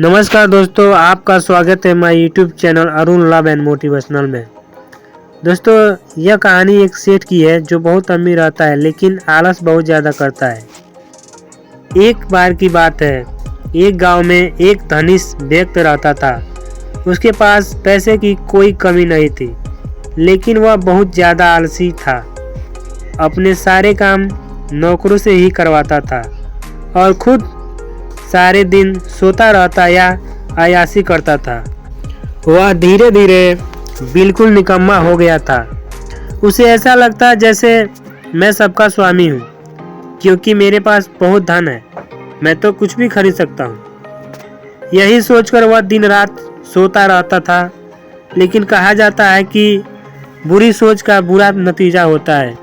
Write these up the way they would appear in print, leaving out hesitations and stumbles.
नमस्कार दोस्तों, आपका स्वागत है my YouTube channel Arun love and motivational में। दोस्तों, यह कहानी एक सेठ की है जो बहुत अमीर रहता है लेकिन आलस बहुत ज़्यादा करता है। एक बार की बात है, एक गांव में एक धनिक व्यक्ति रहता था। उसके पास पैसे की कोई कमी नहीं थी, लेकिन वह बहुत ज़्यादा आलसी था। अपने सारे काम नौकरों से ही करवाता था और खुद सारे दिन सोता रहता या अय्याशी करता था। वह धीरे धीरे बिल्कुल निकम्मा हो गया था। उसे ऐसा लगता जैसे मैं सबका स्वामी हूँ, क्योंकि मेरे पास बहुत धन है, मैं तो कुछ भी खरीद सकता हूँ। यही सोचकर वह दिन रात सोता रहता था। लेकिन कहा जाता है कि बुरी सोच का बुरा नतीजा होता है।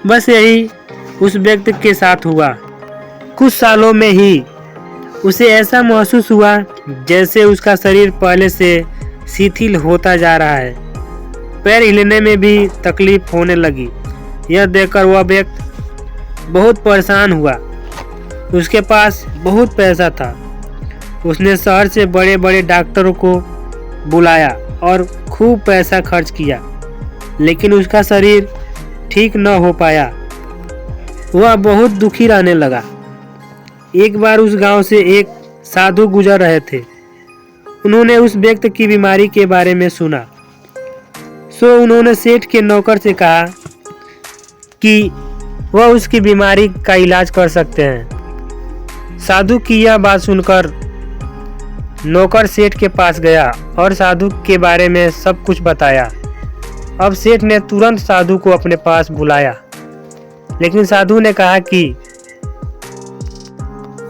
बस यही उस व्यक्ति के साथ हुआ। कुछ सालों में ही उसे ऐसा महसूस हुआ जैसे उसका शरीर पहले से शिथिल होता जा रहा है। पैर हिलने में भी तकलीफ होने लगी। यह देखकर वह व्यक्ति बहुत परेशान हुआ। उसके पास बहुत पैसा था। उसने शहर से बड़े बड़े डॉक्टरों को बुलाया और खूब पैसा खर्च किया, लेकिन उसका शरीर ठीक न हो पाया। वह बहुत दुखी रहने लगा। एक बार उस गांव से एक साधु गुजर रहे थे। उन्होंने उस व्यक्ति की बीमारी के बारे में सुना, सो उन्होंने सेठ के नौकर से कहा कि वह उसकी बीमारी का इलाज कर सकते हैं। साधु की यह बात सुनकर नौकर सेठ के पास गया और साधु के बारे में सब कुछ बताया। अब सेठ ने तुरंत साधु को अपने पास बुलाया, लेकिन साधु ने कहा कि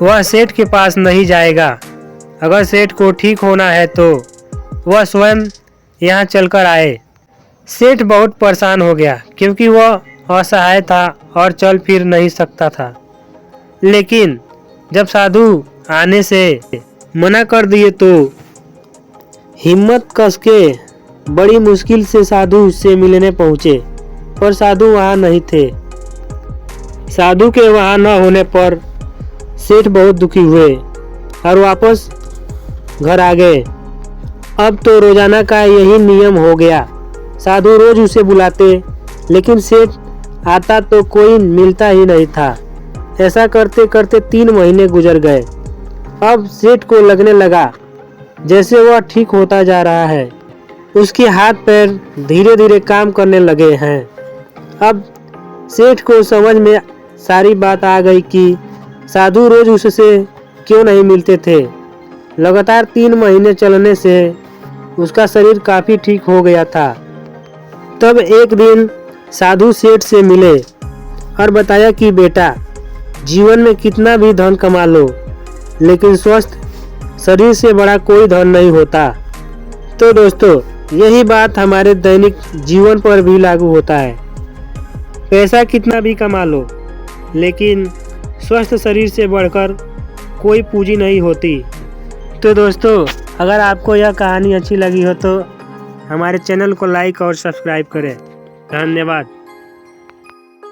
वह सेठ के पास नहीं जाएगा। अगर सेठ को ठीक होना है तो वह स्वयं यहाँ चलकर आए। सेठ बहुत परेशान हो गया, क्योंकि वह असहाय था और चल फिर नहीं सकता था। लेकिन जब साधु आने से मना कर दिए तो हिम्मत कसके बड़ी मुश्किल से साधु से मिलने पहुँचे, पर साधु वहाँ नहीं थे। साधु के वहाँ न होने पर सेठ बहुत दुखी हुए और वापस घर आ गए। अब तो रोजाना का यही नियम हो गया। साधु रोज उसे बुलाते, लेकिन सेठ आता तो कोई मिलता ही नहीं था। ऐसा करते करते 3 महीने गुजर गए। अब सेठ को लगने लगा जैसे वह ठीक होता जा रहा है। उसके हाथ पैर धीरे धीरे काम करने लगे हैं। अब सेठ को समझ में सारी बात आ गई कि साधु रोज उससे क्यों नहीं मिलते थे। लगातार 3 महीने चलने से उसका शरीर काफी ठीक हो गया था। तब एक दिन साधु सेठ से मिले और बताया कि बेटा, जीवन में कितना भी धन कमा लो, लेकिन स्वस्थ शरीर से बड़ा कोई धन नहीं होता। तो दोस्तों, यही बात हमारे दैनिक जीवन पर भी लागू होता है। पैसा कितना भी कमा लो, लेकिन स्वस्थ शरीर से बढ़कर कोई पूंजी नहीं होती। तो दोस्तों, अगर आपको यह कहानी अच्छी लगी हो तो हमारे चैनल को लाइक और सब्सक्राइब करें। धन्यवाद।